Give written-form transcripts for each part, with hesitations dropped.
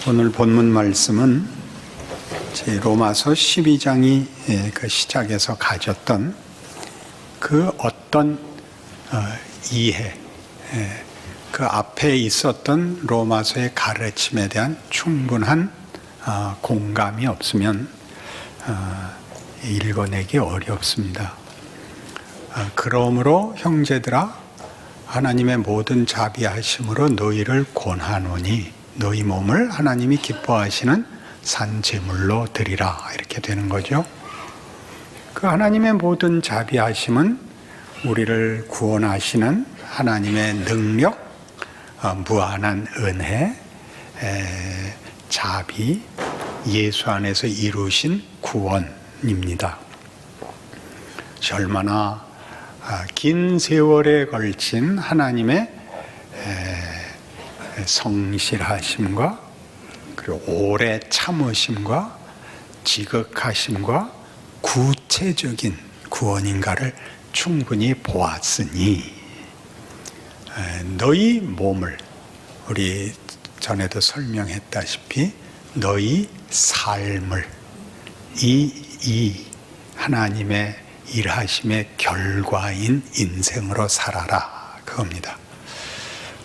오늘 본문 말씀은 로마서 12장이 그 시작에서 가졌던 그 어떤 이해, 그 앞에 있었던 로마서의 가르침에 대한 충분한 공감이 없으면 읽어내기 어렵습니다. 그러므로 형제들아, 하나님의 모든 자비하심으로 너희를 권하노니 너희 몸을 하나님이 기뻐하시는 산 제물로 드리라, 이렇게 되는 거죠. 그 하나님의 모든 자비하심은 우리를 구원하시는 하나님의 능력, 무한한 은혜, 자비, 예수 안에서 이루신 구원입니다. 얼마나 긴 세월에 걸친 하나님의 성실하심과 그리고 오래 참으심과 지극하심과 구체적인 구원인가를 충분히 보았으니 너희 몸을, 우리 전에도 설명했다시피 너희 삶을 이 하나님의 일하심의 결과인 인생으로 살아라, 그겁니다.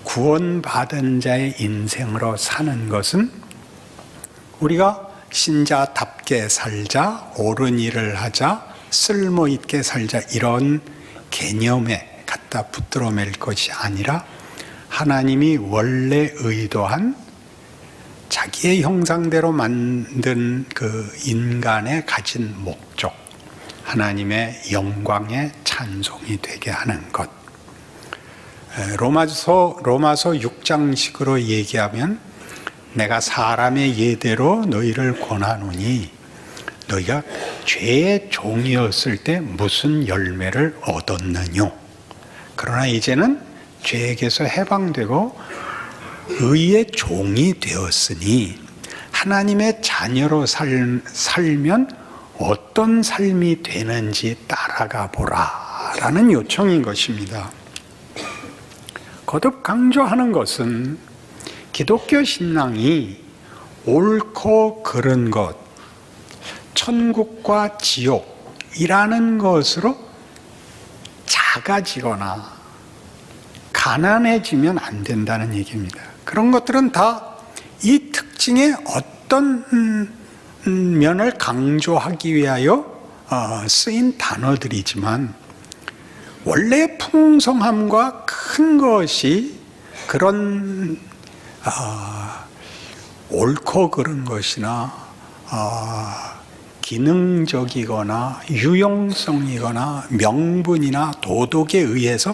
구원받은 자의 인생으로 사는 것은 우리가 신자답게 살자, 옳은 일을 하자, 쓸모있게 살자, 이런 개념에 갖다 붙들어 맬 것이 아니라 하나님이 원래 의도한 자기의 형상대로 만든 그 인간의 가진 목적, 하나님의 영광의 찬송이 되게 하는 것. 로마서 6장식으로 얘기하면 내가 사람의 예대로 너희를 권하노니 너희가 죄의 종이었을 때 무슨 열매를 얻었느뇨. 그러나 이제는 죄에게서 해방되고 의의 종이 되었으니 하나님의 자녀로 살면 어떤 삶이 되는지 따라가 보라, 라는 요청인 것입니다. 거듭 강조하는 것은 기독교 신앙이 옳고 그른 것, 천국과 지옥이라는 것으로 작아지거나 가난해지면 안 된다는 얘기입니다. 그런 것들은 다 이 특징의 어떤 면을 강조하기 위하여 쓰인 단어들이지만 원래 풍성함과 큰 것이 그런 옳고 그른 것이나 기능적이거나 유용성이거나 명분이나 도덕에 의해서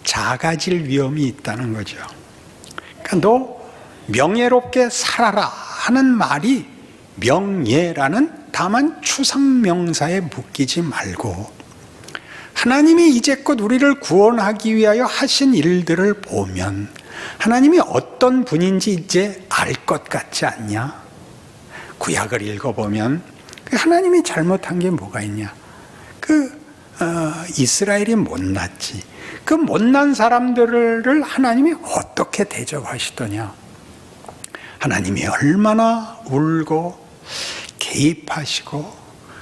작아질 위험이 있다는 거죠. 그러니까 너 명예롭게 살아라 하는 말이 명예라는 다만 추상명사에 묶이지 말고 하나님이 이제껏 우리를 구원하기 위하여 하신 일들을 보면 하나님이 어떤 분인지 이제 알 것 같지 않냐? 구약을 읽어보면 하나님이 잘못한 게 뭐가 있냐? 이스라엘이 못났지. 그 못난 사람들을 하나님이 어떻게 대접하시더냐? 하나님이 얼마나 울고 개입하시고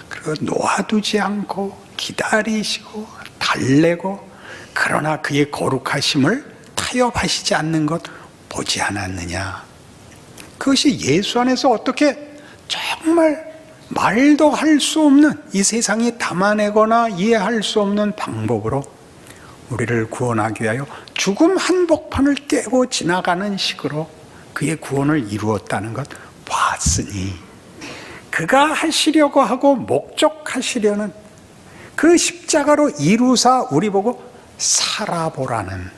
그리고 놓아두지 않고 기다리시고 달래고, 그러나 그의 거룩하심을 타협하시지 않는 것 보지 않았느냐. 그것이 예수 안에서 어떻게 정말 말도 할 수 없는, 이 세상이 담아내거나 이해할 수 없는 방법으로 우리를 구원하기 위하여 죽음 한복판을 깨고 지나가는 식으로 그의 구원을 이루었다는 것 봤으니 그가 하시려고 하고 목적하시려는 그 십자가로 이루사 우리 보고 살아보라는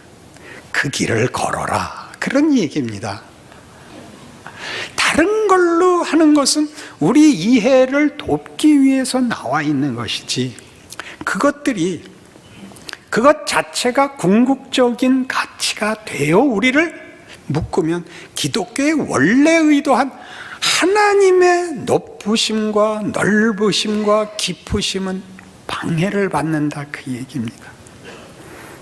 그 길을 걸어라, 그런 얘기입니다. 다른 걸로 하는 것은 우리 이해를 돕기 위해서 나와 있는 것이지, 그것 자체가 궁극적인 가치가 되어 우리를 묶으면 기독교의 원래 의도한 하나님의 높으심과 넓으심과 깊으심은 방해를 받는다, 그 얘기입니다.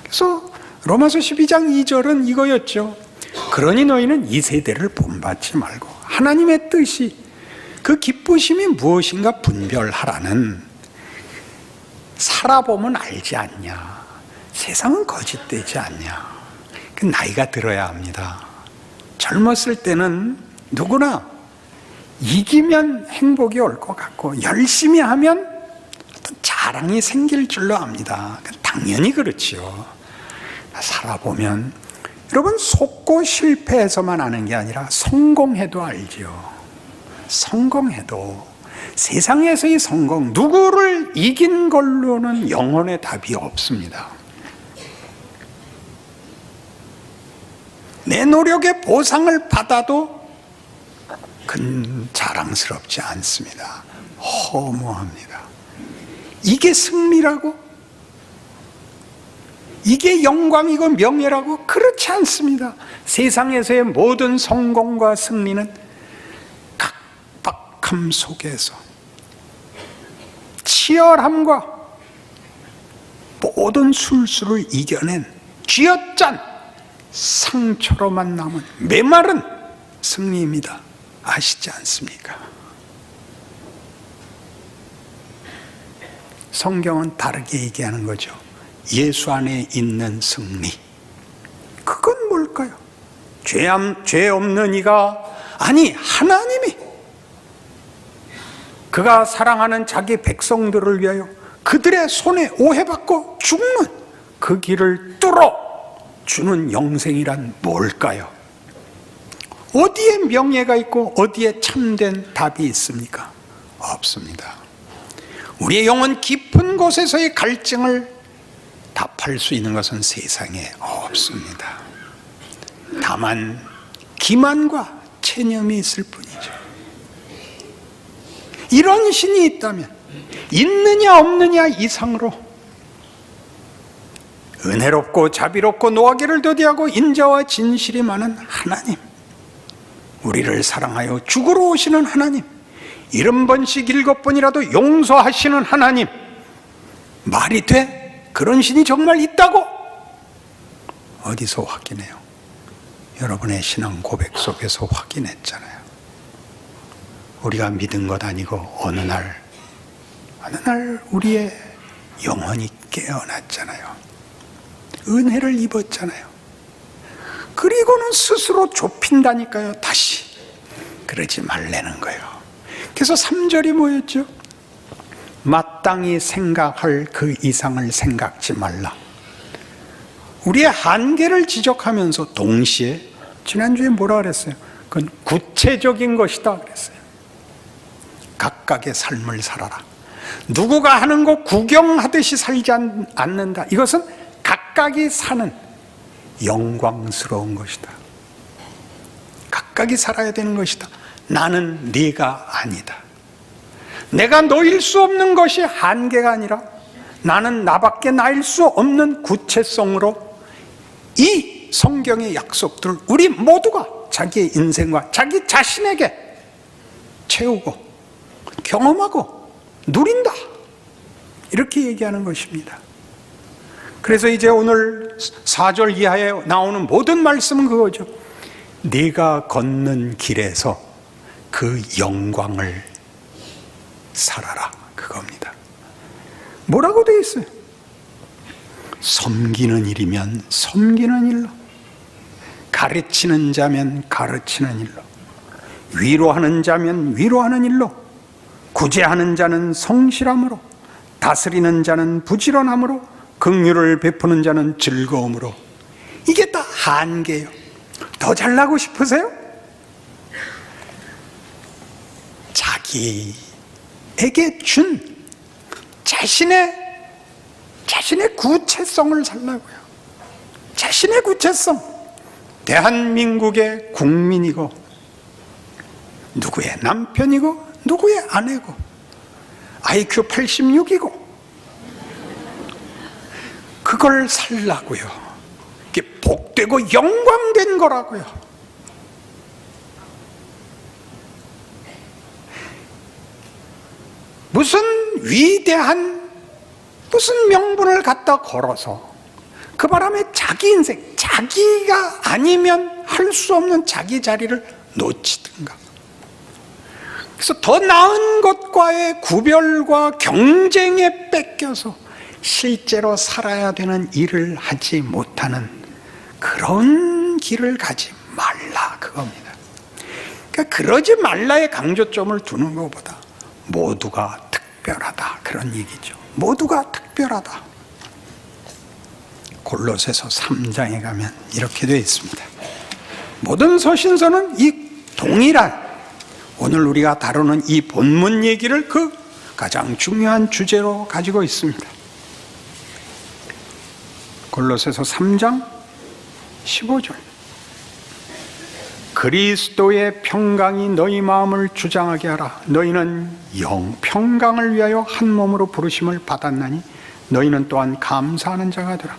그래서 로마서 12장 2절은 이거였죠. 그러니 너희는 이 세대를 본받지 말고 하나님의 뜻이, 그 기쁘심이 무엇인가 분별하라는, 살아보면 알지 않냐, 세상은 거짓되지 않냐. 그 나이가 들어야 합니다. 젊었을 때는 누구나 이기면 행복이 올 것 같고 열심히 하면 어떤 자랑이 생길 줄로 압니다. 당연히 그렇지요. 살아보면 여러분, 속고 실패해서만 아는 게 아니라 성공해도 알지요. 성공해도, 세상에서의 성공, 누구를 이긴 걸로는 영혼의 답이 없습니다. 내 노력의 보상을 받아도 그건 자랑스럽지 않습니다. 허무합니다. 이게 승리라고? 이게 영광이고 명예라고? 그렇지 않습니다. 세상에서의 모든 성공과 승리는 각박함 속에서 치열함과 모든 술수를 이겨낸 쥐어짠 상처로만 남은 메마른 승리입니다. 아시지 않습니까? 성경은 다르게 얘기하는 거죠. 예수 안에 있는 승리. 그건 뭘까요? 죄 없는 이가, 아니 하나님이 그가 사랑하는 자기 백성들을 위하여 그들의 손에 오해받고 죽는 그 길을 뚫어 주는 영생이란 뭘까요? 어디에 명예가 있고 어디에 참된 답이 있습니까? 없습니다. 우리의 영혼 깊은 곳에서의 갈증을 답할 수 있는 것은 세상에 없습니다. 다만 기만과 체념이 있을 뿐이죠. 이런 신이 있다면 있느냐 없느냐 이상으로 은혜롭고 자비롭고 노하기를 더디하고 인자와 진실이 많은 하나님, 우리를 사랑하여 죽으러 오시는 하나님, 70번씩 7번이라도 용서하시는 하나님, 말이 돼? 그런 신이 정말 있다고? 어디서 확인해요? 여러분의 신앙 고백 속에서 확인했잖아요. 우리가 믿은 것 아니고 어느 날 우리의 영혼이 깨어났잖아요. 은혜를 입었잖아요. 그리고는 스스로 좁힌다니까요. 다시 그러지 말라는 거예요. 그래서 3절이 뭐였죠? 마땅히 생각할 그 이상을 생각지 말라. 우리의 한계를 지적하면서 동시에, 지난주에 뭐라 그랬어요? 그건 구체적인 것이다 그랬어요. 각각의 삶을 살아라. 누구가 하는 거 구경하듯이 살지 않는다. 이것은 각각이 사는 영광스러운 것이다. 각각이 살아야 되는 것이다. 나는 네가 아니다. 내가 너일 수 없는 것이 한계가 아니라 나는 나밖에 나일 수 없는 구체성으로 이 성경의 약속들을 우리 모두가 자기의 인생과 자기 자신에게 채우고 경험하고 누린다. 이렇게 얘기하는 것입니다. 그래서 이제 오늘 4절 이하에 나오는 모든 말씀은 그거죠. 네가 걷는 길에서 그 영광을 살아라. 그겁니다. 뭐라고 되어 있어요? 섬기는 일이면 섬기는 일로, 가르치는 자면 가르치는 일로, 위로하는 자면 위로하는 일로, 구제하는 자는 성실함으로, 다스리는 자는 부지런함으로, 긍휼을 베푸는 자는 즐거움으로. 이게 다 한계예요. 더 잘나고 싶으세요? 자기에게 준 자신의 구체성을 살라고요. 자신의 구체성. 대한민국의 국민이고 누구의 남편이고 누구의 아내고 IQ 86이고 그걸 살라고요. 이게 복되고 영광된 거라고요. 무슨 위대한 무슨 명분을 갖다 걸어서 그 바람에 자기 인생, 자기가 아니면 할 수 없는 자기 자리를 놓치든가 그래서 더 나은 것과의 구별과 경쟁에 뺏겨서 실제로 살아야 되는 일을 하지 못하는 그런 길을 가지 말라, 그겁니다. 그러니까 그러지 말라의 강조점을 두는 것보다 모두가 특별하다, 그런 얘기죠. 모두가 특별하다. 골로새서 3장에 가면 이렇게 되어 있습니다. 모든 서신서는 이 동일한, 오늘 우리가 다루는 이 본문 얘기를 그 가장 중요한 주제로 가지고 있습니다. 골로새서 3장 15절. 그리스도의 평강이 너희 마음을 주장하게 하라. 너희는 영 평강을 위하여 한 몸으로 부르심을 받았나니 너희는 또한 감사하는 자가 되라.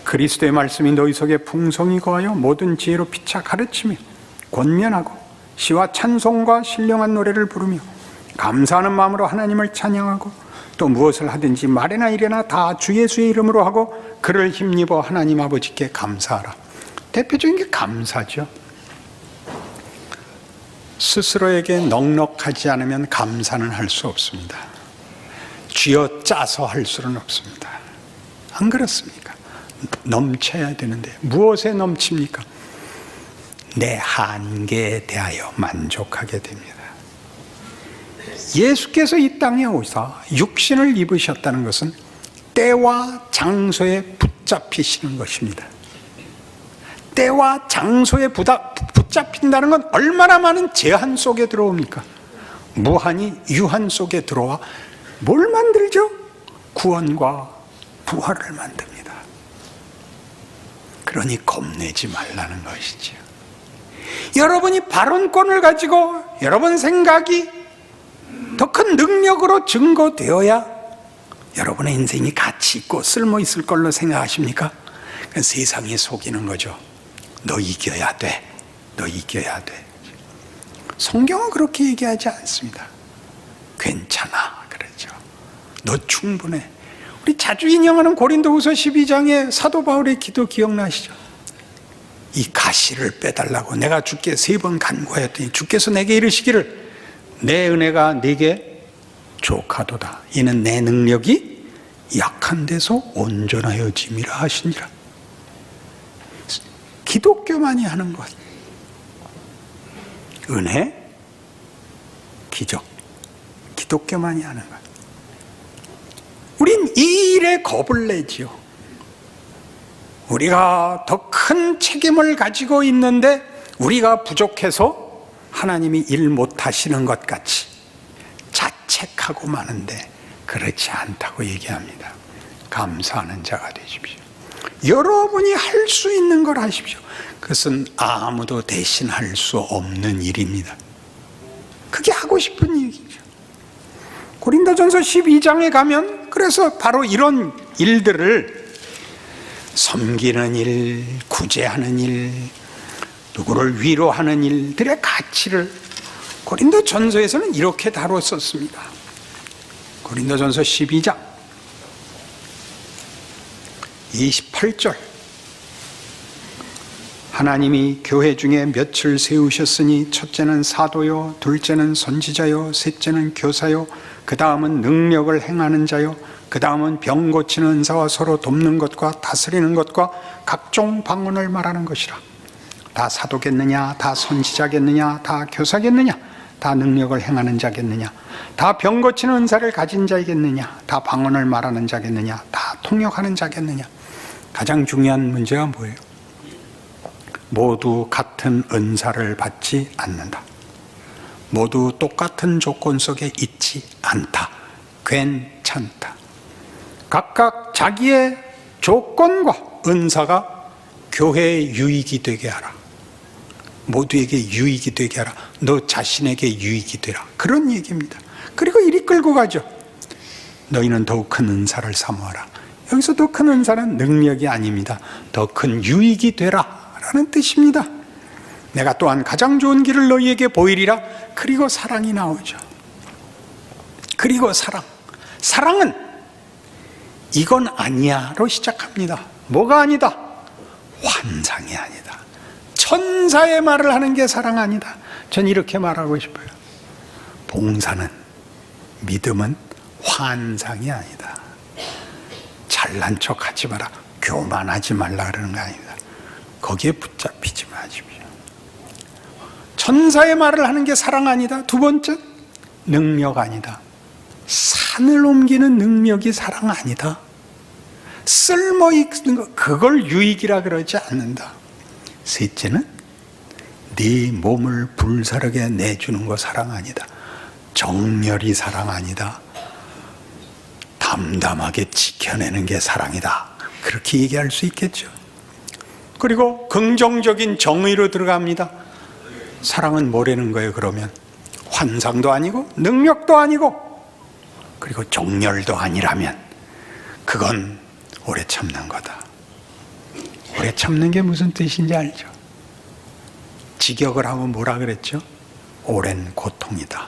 그리스도의 말씀이 너희 속에 풍성히 거하여 모든 지혜로 피차 가르치며 권면하고 시와 찬송과 신령한 노래를 부르며 감사하는 마음으로 하나님을 찬양하고 또 무엇을 하든지 말이나 이래나 다 주 예수의 이름으로 하고 그를 힘입어 하나님 아버지께 감사하라. 대표적인 게 감사죠. 스스로에게 넉넉하지 않으면 감사는 할 수 없습니다. 쥐어짜서 할 수는 없습니다. 안 그렇습니까? 넘쳐야 되는데 무엇에 넘칩니까? 내 한계에 대하여 만족하게 됩니다. 예수께서 이 땅에 오사 육신을 입으셨다는 것은 때와 장소에 붙잡히시는 것입니다. 때와 장소에 붙잡힌다는 건 얼마나 많은 제한 속에 들어옵니까? 무한히 유한 속에 들어와 뭘 만들죠? 구원과 부활을 만듭니다. 그러니 겁내지 말라는 것이죠. 여러분이 발언권을 가지고 여러분 생각이 더 큰 능력으로 증거되어야 여러분의 인생이 가치 있고 쓸모 있을 걸로 생각하십니까? 세상에 속이는 거죠. 너 이겨야 돼. 너 이겨야 돼. 성경은 그렇게 얘기하지 않습니다. 괜찮아, 그러죠. 너 충분해. 우리 자주 인용하는 고린도후서 12장의 사도 바울의 기도 기억나시죠? 이 가시를 빼달라고 내가 주께 3번 간구하였더니 주께서 내게 이르시기를 내 은혜가 네게 족하도다. 이는 내 능력이 약한 데서 온전하여짐이라 하시니라. 기독교만이 하는 것. 은혜, 기적. 기독교만이 하는 것. 우린 이 일에 겁을 내지요. 우리가 더 큰 책임을 가지고 있는데 우리가 부족해서 하나님이 일 못하시는 것 같이 자책하고 마는데 그렇지 않다고 얘기합니다. 감사하는 자가 되십시오. 여러분이 할 수 있는 걸 하십시오. 그것은 아무도 대신할 수 없는 일입니다. 그게 하고 싶은 얘기죠. 고린도전서 12장에 가면 그래서 바로 이런 일들을 섬기는 일, 구제하는 일, 누구를 위로하는 일들의 가치를 고린도전서에서는 이렇게 다뤘었습니다. 고린도전서 12장 28절. 하나님이 교회 중에 몇을 세우셨으니 첫째는 사도요, 둘째는 선지자요, 셋째는 교사요, 그 다음은 능력을 행하는 자요, 그 다음은 병 고치는 은사와 서로 돕는 것과 다스리는 것과 각종 방언을 말하는 것이라. 다 사도겠느냐, 다 선지자겠느냐, 다 교사겠느냐, 다 능력을 행하는 자겠느냐, 다 병 고치는 은사를 가진 자겠느냐, 다 방언을 말하는 자겠느냐, 다 통역하는 자겠느냐. 가장 중요한 문제가 뭐예요? 모두 같은 은사를 받지 않는다. 모두 똑같은 조건 속에 있지 않다. 괜찮다. 각각 자기의 조건과 은사가 교회의 유익이 되게 하라. 모두에게 유익이 되게 하라. 너 자신에게 유익이 되라. 그런 얘기입니다. 그리고 이리 끌고 가죠. 너희는 더욱 큰 은사를 사모하라. 여기서 더 큰 은사는 능력이 아닙니다. 더 큰 유익이 되라 라는 뜻입니다. 내가 또한 가장 좋은 길을 너희에게 보이리라. 그리고 사랑이 나오죠. 그리고 사랑은 이건 아니야로 시작합니다. 뭐가 아니다? 환상이 아니다. 천사의 말을 하는 게 사랑 아니다. 전 이렇게 말하고 싶어요. 봉사는, 믿음은 환상이 아니다. 잘난 척 하지 마라, 교만하지 말라 그러는 거 아니다. 거기에 붙잡히지 마십시오. 천사의 말을 하는 게 사랑 아니다. 두 번째, 능력 아니다. 산을 옮기는 능력이 사랑 아니다. 쓸모 있는 거, 그걸 유익이라 그러지 않는다. 셋째는 네 몸을 불사르게 내주는 거 사랑 아니다. 정열이 사랑 아니다. 담담하게 지켜내는 게 사랑이다. 그렇게 얘기할 수 있겠죠. 그리고 긍정적인 정의로 들어갑니다. 사랑은 뭐라는 거예요? 그러면 환상도 아니고 능력도 아니고 그리고 정열도 아니라면 그건 오래 참는 거다. 오래 참는 게 무슨 뜻인지 알죠? 직역을 하면 뭐라 그랬죠? 오랜 고통이다.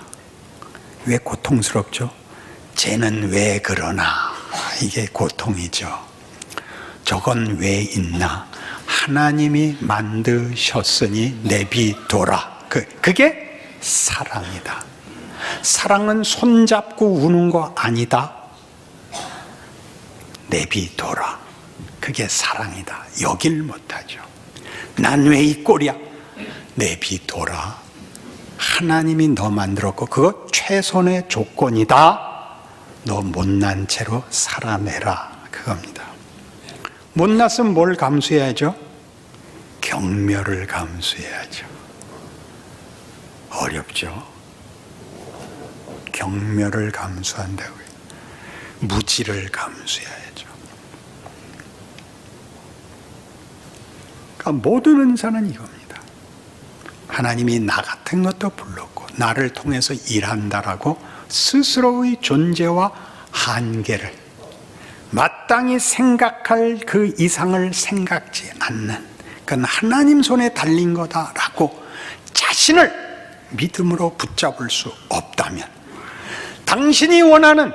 왜 고통스럽죠? 쟤는 왜 그러나? 이게 고통이죠. 저건 왜 있나? 하나님이 만드셨으니 내비둬라. 그게 사랑이다. 사랑은 손잡고 우는 거 아니다. 내비둬라. 그게 사랑이다. 여길 못하죠. 난 왜 이 꼴이야? 내비둬라. 하나님이 너 만들었고 그거 최선의 조건이다. 너 못난 채로 살아내라. 그겁니다. 못났으면 뭘 감수해야죠? 경멸을 감수해야죠. 어렵죠? 경멸을 감수한다고요. 무지를 감수해야죠. 그러니까 모든 은사는 이겁니다. 하나님이 나 같은 것도 불렀고 나를 통해서 일한다라고 스스로의 존재와 한계를 마땅히 생각할 그 이상을 생각지 않는, 그건 하나님 손에 달린 거다라고 자신을 믿음으로 붙잡을 수 없다면 당신이 원하는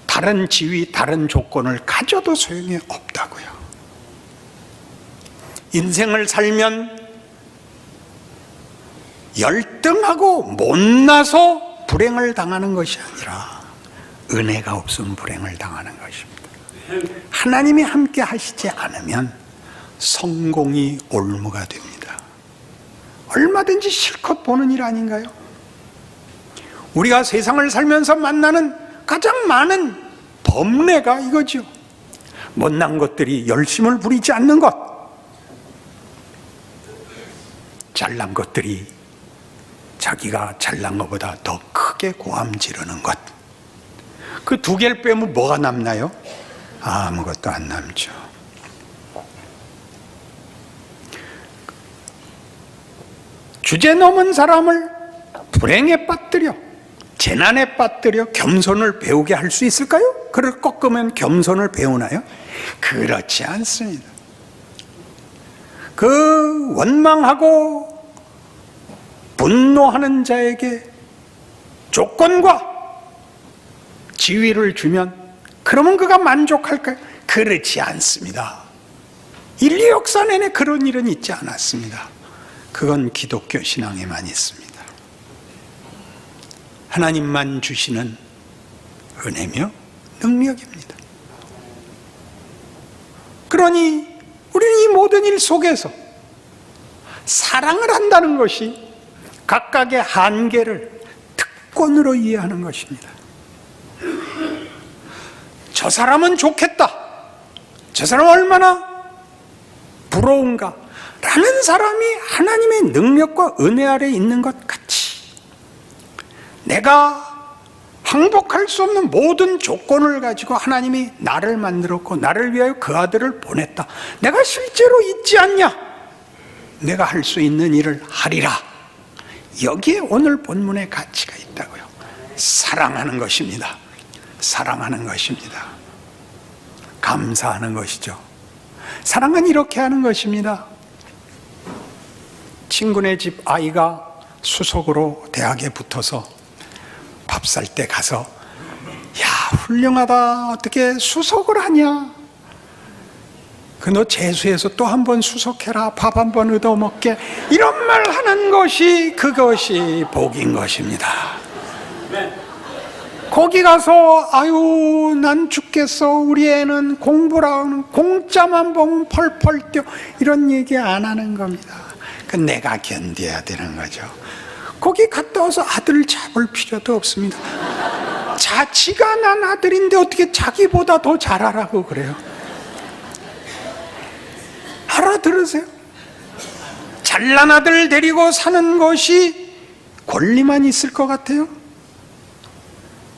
다른 지위, 다른 조건을 가져도 소용이 없다고요. 인생을 살면 열등하고 못나서 불행을 당하는 것이 아니라 은혜가 없으면 불행을 당하는 것입니다. 하나님이 함께 하시지 않으면 성공이 올무가 됩니다. 얼마든지 실컷 보는 일 아닌가요? 우리가 세상을 살면서 만나는 가장 많은 범례가 이거죠. 못난 것들이 열심을 부리지 않는 것, 잘난 것들이 자기가 잘난 것보다 더 크게 고함 지르는 것. 그 두 개를 빼면 뭐가 남나요? 아무것도 안 남죠. 주제 넘은 사람을 불행에 빠뜨려, 재난에 빠뜨려 겸손을 배우게 할 수 있을까요? 그를 꺾으면 겸손을 배우나요? 그렇지 않습니다. 그 원망하고 분노하는 자에게 조건과 지위를 주면 그러면 그가 만족할까요? 그렇지 않습니다. 인류 역사 내내 그런 일은 있지 않았습니다. 그건 기독교 신앙에만 있습니다. 하나님만 주시는 은혜며 능력입니다. 그러니 우리는 이 모든 일 속에서 사랑을 한다는 것이 각각의 한계를 특권으로 이해하는 것입니다. 저 사람은 좋겠다, 저 사람은 얼마나 부러운가 라는 사람이 하나님의 능력과 은혜 아래 있는 것 같이 내가 항복할 수 없는 모든 조건을 가지고 하나님이 나를 만들었고 나를 위하여 그 아들을 보냈다, 내가 실제로 있지 않냐, 내가 할 수 있는 일을 하리라. 여기에 오늘 본문의 가치가 있다고요. 사랑하는 것입니다. 사랑하는 것입니다. 감사하는 것이죠. 사랑은 이렇게 하는 것입니다. 친구네 집 아이가 수석으로 대학에 붙어서 밥 살 때 가서 야 훌륭하다, 어떻게 수석을 하냐, 너 재수해서 또 한 번 수석해라, 밥 한 번 얻어먹게, 이런 말 하는 것이 그것이 복인 것입니다. 거기 가서 아유 난 죽겠어, 우리 애는 공부랑 공짜만 보면 펄펄 뛰어, 이런 얘기 안 하는 겁니다. 그 내가 견뎌야 되는 거죠. 거기 갔다 와서 아들 잡을 필요도 없습니다. 자지가 난 아들인데 어떻게 자기보다 더 잘하라고 그래요? 알아들으세요? 잘난 아들 데리고 사는 것이 권리만 있을 것 같아요?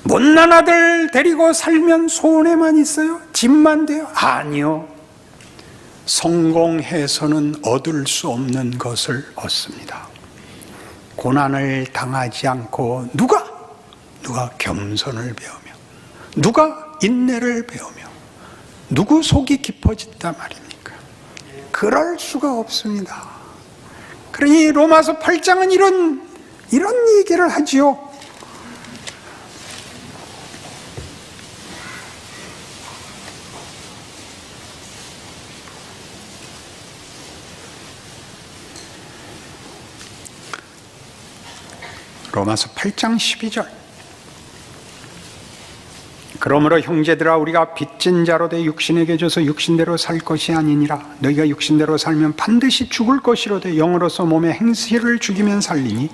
못난 아들 데리고 살면 손해만 있어요? 집만 돼요? 아니요. 성공해서는 얻을 수 없는 것을 얻습니다. 고난을 당하지 않고 누가 겸손을 배우며, 누가 인내를 배우며, 누구 속이 깊어진단 말입니까? 그럴 수가 없습니다. 그러니 로마서 8장은 이런 얘기를 하지요. 로마서 8장 12절. 그러므로 형제들아, 우리가 빚진 자로 돼 육신에게 줘서 육신대로 살 것이 아니니라. 너희가 육신대로 살면 반드시 죽을 것이로되 영으로서 몸의 행실을 죽이면 살리니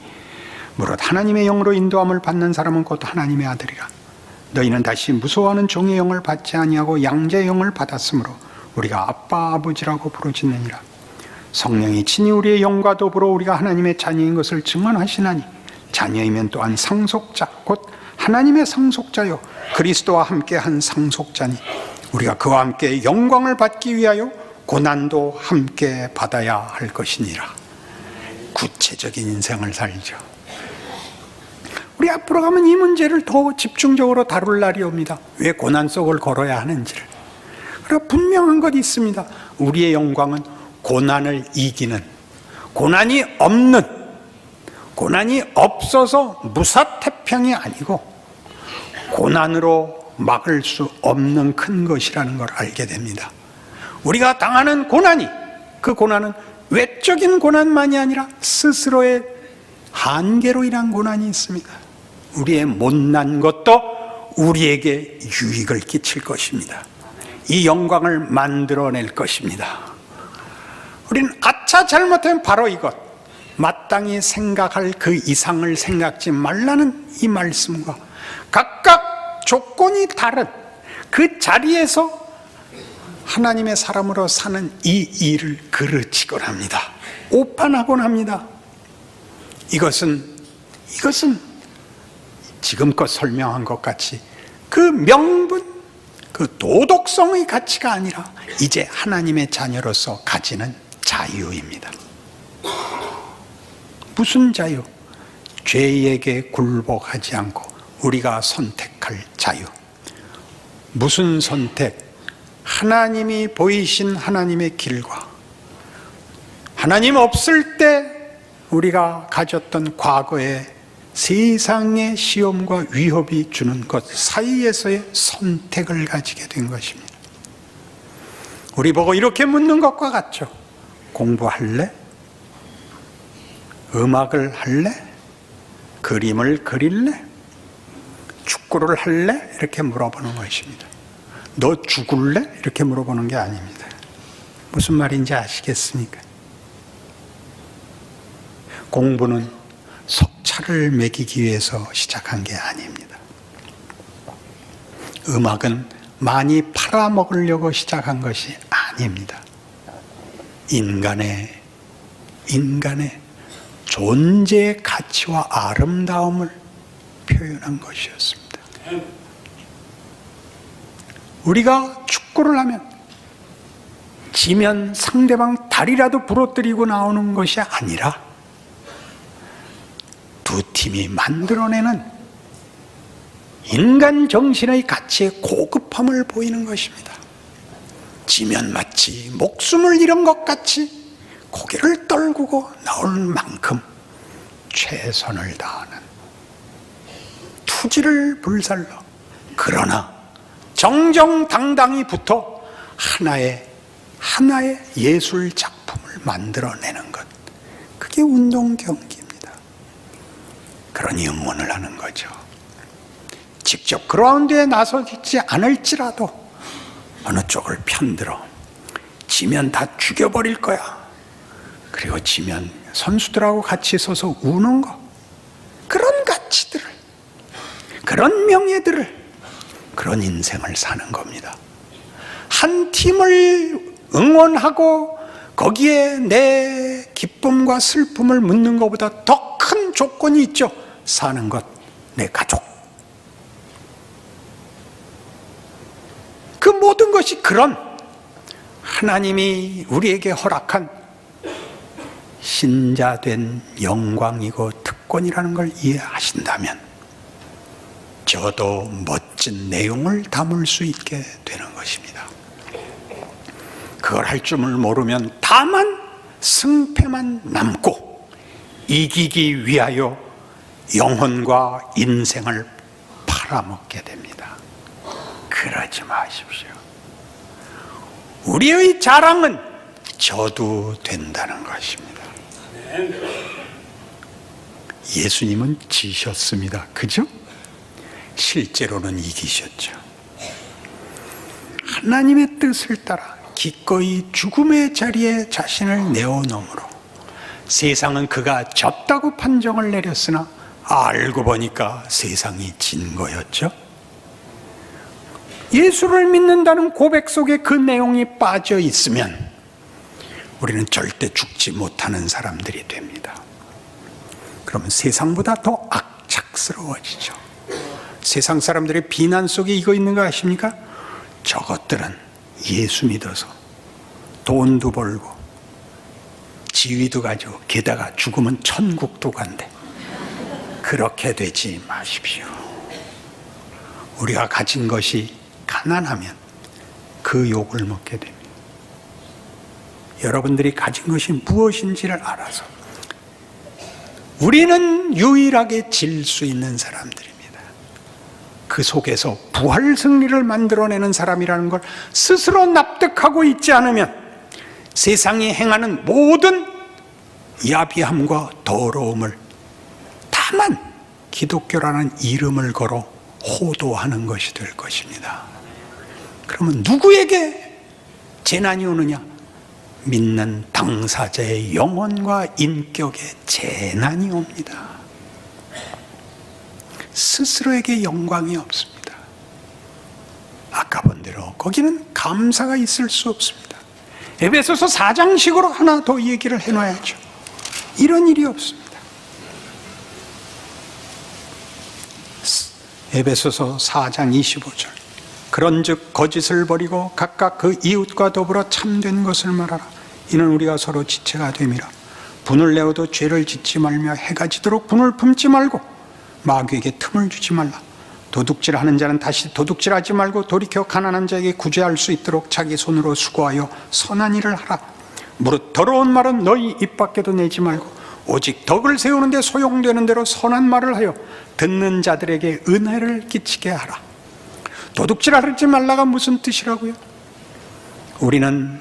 무릇 하나님의 영으로 인도함을 받는 사람은 곧 하나님의 아들이라. 너희는 다시 무서워하는 종의 영을 받지 아니하고 양자의 영을 받았으므로 우리가 아빠 아버지라고 부르짖느니라. 성령이 친히 우리의 영과 더불어 우리가 하나님의 자녀인 것을 증언하시나니 자녀이면 또한 상속자 곧 하나님의 상속자요 그리스도와 함께 한 상속자니 우리가 그와 함께 영광을 받기 위하여 고난도 함께 받아야 할 것이니라. 구체적인 인생을 살죠. 우리 앞으로 가면 이 문제를 더 집중적으로 다룰 날이 옵니다. 왜 고난 속을 걸어야 하는지를. 그리고 분명한 것이 있습니다. 우리의 영광은 고난을 이기는, 고난이 없는, 고난이 없어서 무사태평이 아니고 고난으로 막을 수 없는 큰 것이라는 걸 알게 됩니다. 우리가 당하는 고난이, 그 고난은 외적인 고난만이 아니라 스스로의 한계로 인한 고난이 있습니다. 우리의 못난 것도 우리에게 유익을 끼칠 것입니다. 이 영광을 만들어낼 것입니다. 우리는 아차 잘못하면 바로 이것, 마땅히 생각할 그 이상을 생각지 말라는 이 말씀과 각각 조건이 다른 그 자리에서 하나님의 사람으로 사는 이 일을 그르치곤 합니다. 오판하곤 합니다. 이것은 지금껏 설명한 것 같이 그 명분, 그 도덕성의 가치가 아니라 이제 하나님의 자녀로서 가지는 자유입니다. 무슨 자유? 죄에게 굴복하지 않고 우리가 선택할 자유. 무슨 선택? 하나님이 보이신 하나님의 길과 하나님 없을 때 우리가 가졌던 과거의 세상의 시험과 위협이 주는 것 사이에서의 선택을 가지게 된 것입니다. 우리 보고 이렇게 묻는 것과 같죠. 공부할래? 음악을 할래? 그림을 그릴래? 축구를 할래? 이렇게 물어보는 것입니다. 너 죽을래? 이렇게 물어보는 게 아닙니다. 무슨 말인지 아시겠습니까? 공부는 석차를 매기기 위해서 시작한 게 아닙니다. 음악은 많이 팔아먹으려고 시작한 것이 아닙니다. 인간의 존재의 가치와 아름다움을 표현한 것이었습니다. 우리가 축구를 하면 지면 상대방 다리라도 부러뜨리고 나오는 것이 아니라 두 팀이 만들어내는 인간 정신의 가치의 고급함을 보이는 것입니다. 지면 마치 목숨을 잃은 것 같이 고개를 떨구고 나올 만큼 최선을 다하는 투지를 불살러, 그러나 정정당당히 붙어 하나의 예술 작품을 만들어내는 것, 그게 운동 경기입니다. 그러니 응원을 하는 거죠. 직접 그라운드에 나서지 않을지라도 어느 쪽을 편들어 지면 다 죽여버릴 거야. 그리고 지면 선수들하고 같이 서서 우는 거. 그런 가치들을, 그런 명예들을, 그런 인생을 사는 겁니다. 한 팀을 응원하고 거기에 내 기쁨과 슬픔을 묻는 것보다 더 큰 조건이 있죠. 사는 것, 내 가족. 그 모든 것이 그런 하나님이 우리에게 허락한 신자된 영광이고 특권이라는 걸 이해하신다면 저도 멋진 내용을 담을 수 있게 되는 것입니다. 그걸 할 줄을 모르면 다만 승패만 남고 이기기 위하여 영혼과 인생을 팔아먹게 됩니다. 그러지 마십시오. 우리의 자랑은 저도 된다는 것입니다. 예수님은 지셨습니다. 그죠? 실제로는 이기셨죠. 하나님의 뜻을 따라 기꺼이 죽음의 자리에 자신을 내어놓으므로 세상은 그가 졌다고 판정을 내렸으나 알고 보니까 세상이 진 거였죠. 예수를 믿는다는 고백 속에 그 내용이 빠져 있으면 우리는 절대 죽지 못하는 사람들이 됩니다. 그러면 세상보다 더 악착스러워지죠. 세상 사람들의 비난 속에 이거 있는 거 아십니까? 저것들은 예수 믿어서 돈도 벌고 지위도 가지고 게다가 죽으면 천국도 간대. 그렇게 되지 마십시오. 우리가 가진 것이 가난하면 그 욕을 먹게 됩니다. 여러분들이 가진 것이 무엇인지를 알아서 우리는 유일하게 질 수 있는 사람들입니다. 그 속에서 부활 승리를 만들어내는 사람이라는 걸 스스로 납득하고 있지 않으면 세상이 행하는 모든 야비함과 더러움을 다만 기독교라는 이름을 걸어 호도하는 것이 될 것입니다. 그러면 누구에게 재난이 오느냐? 믿는 당사자의 영혼과 인격에 재난이 옵니다. 스스로에게 영광이 없습니다. 아까 본 대로 거기는 감사가 있을 수 없습니다. 에베소서 4장식으로 하나 더 얘기를 해놔야죠. 이런 일이 없습니다. 에베소서 4장 25절 그런즉 거짓을 버리고 각각 그 이웃과 더불어 참된 것을 말하라. 이는 우리가 서로 지체가 됨이라. 분을 내어도 죄를 짓지 말며 해가 지도록 분을 품지 말고 마귀에게 틈을 주지 말라. 도둑질하는 자는 다시 도둑질하지 말고 돌이켜 가난한 자에게 구제할 수 있도록 자기 손으로 수고하여 선한 일을 하라. 무릇 더러운 말은 너희 입 밖에도 내지 말고 오직 덕을 세우는 데 소용되는 대로 선한 말을 하여 듣는 자들에게 은혜를 끼치게 하라. 도둑질하지 말라가 무슨 뜻이라고요? 우리는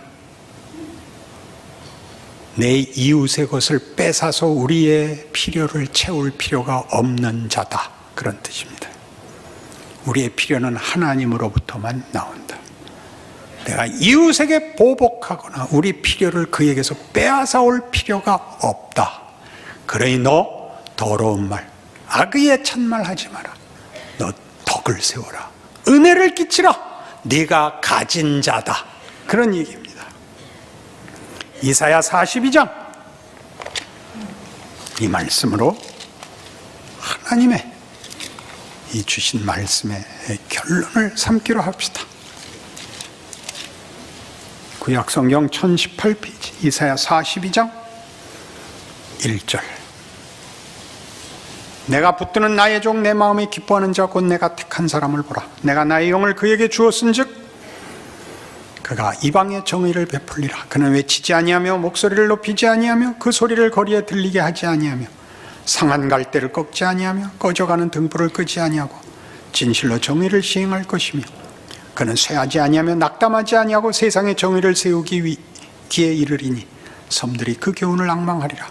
내 이웃의 것을 뺏어서 우리의 필요를 채울 필요가 없는 자다. 그런 뜻입니다. 우리의 필요는 하나님으로부터만 나온다. 내가 이웃에게 보복하거나 우리 필요를 그에게서 빼앗아 올 필요가 없다. 그러니 너 더러운 말, 악의에 찬말 하지 마라. 너 덕을 세워라. 은혜를 끼치라. 네가 가진 자다. 그런 얘기입니다. 이사야 42장 이 말씀으로 하나님의 이 주신 말씀의 결론을 삼기로 합시다. 구약성경 1018페이지 이사야 42장 1절 내가 붙드는 나의 종 내 마음이 기뻐하는 자 곧 내가 택한 사람을 보라. 내가 나의 영을 그에게 주었은즉 그가 이방의 정의를 베풀리라. 그는 외치지 아니하며 목소리를 높이지 아니하며 그 소리를 거리에 들리게 하지 아니하며 상한 갈대를 꺾지 아니하며 꺼져가는 등불을 끄지 아니하고 진실로 정의를 시행할 것이며 그는 쇠하지 아니하며 낙담하지 아니하고 세상의 정의를 세우기 기에 이르리니 섬들이 그 교훈을 앙망하리라.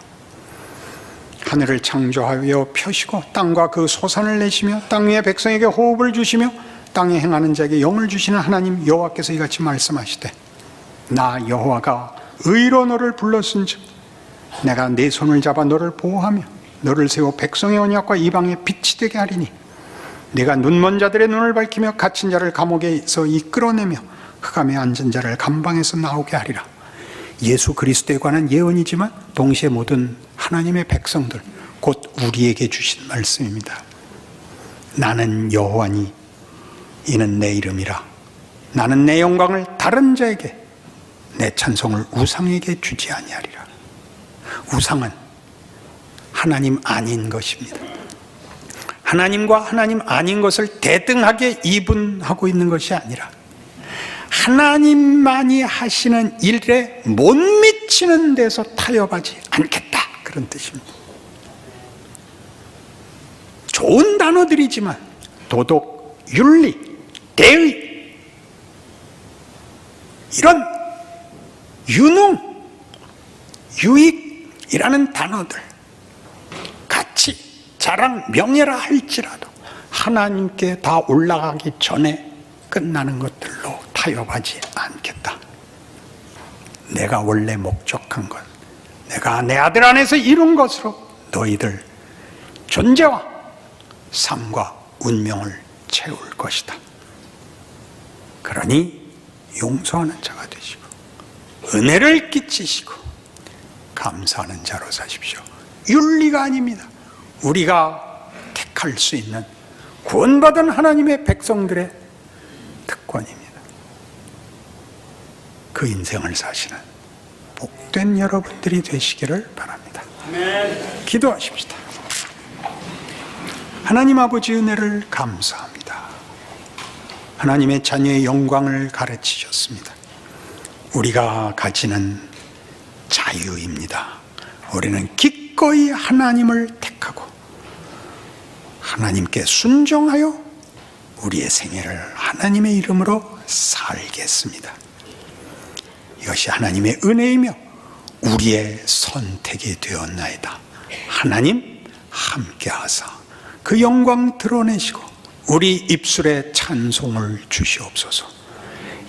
하늘을 창조하여 펴시고 땅과 그 소산을 내시며 땅 위의 백성에게 호흡을 주시며 땅에 행하는 자에게 영을 주시는 하나님 여호와께서 이같이 말씀하시되 나 여호와가 의로 너를 불렀은즉 내가 네 손을 잡아 너를 보호하며 너를 세워 백성의 언약과 이방의 빛이 되게 하리니 내가 눈먼 자들의 눈을 밝히며 갇힌 자를 감옥에서 이끌어내며 흑암에 앉은 자를 감방에서 나오게 하리라. 예수 그리스도에 관한 예언이지만 동시에 모든 하나님의 백성들 곧 우리에게 주신 말씀입니다. 나는 여호와니 이는 내 이름이라. 나는 내 영광을 다른 자에게 내 찬송을 우상에게 주지 아니하리라. 우상은 하나님 아닌 것입니다. 하나님과 하나님 아닌 것을 대등하게 이분하고 있는 것이 아니라 하나님만이 하시는 일에 못 미치는 데서 타협하지 않겠다, 그런 뜻입니다. 좋은 단어들이지만 도덕, 윤리, 대의, 이런 유능, 유익이라는 단어들, 가치, 자랑, 명예라 할지라도 하나님께 다 올라가기 전에 끝나는 것들로 타협하지 않겠다. 내가 원래 목적한 것, 내가 내 아들 안에서 이룬 것으로 너희들 존재와 삶과 운명을 채울 것이다. 그러니 용서하는 자가 되시고 은혜를 끼치시고 감사하는 자로 사십시오. 윤리가 아닙니다. 우리가 택할 수 있는 구원받은 하나님의 백성들의 특권입니다. 그 인생을 사시는 복된 여러분들이 되시기를 바랍니다. 기도하십시다. 하나님 아버지 은혜를 감사합니다. 하나님의 자녀의 영광을 가르치셨습니다. 우리가 가지는 자유입니다. 우리는 기꺼이 하나님을 택하고 하나님께 순종하여 우리의 생애를 하나님의 이름으로 살겠습니다. 이것이 하나님의 은혜이며 우리의 선택이 되었나이다. 하나님 함께 하사 그 영광 드러내시고 우리 입술에 찬송을 주시옵소서.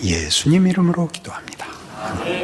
예수님 이름으로 기도합니다. 아멘.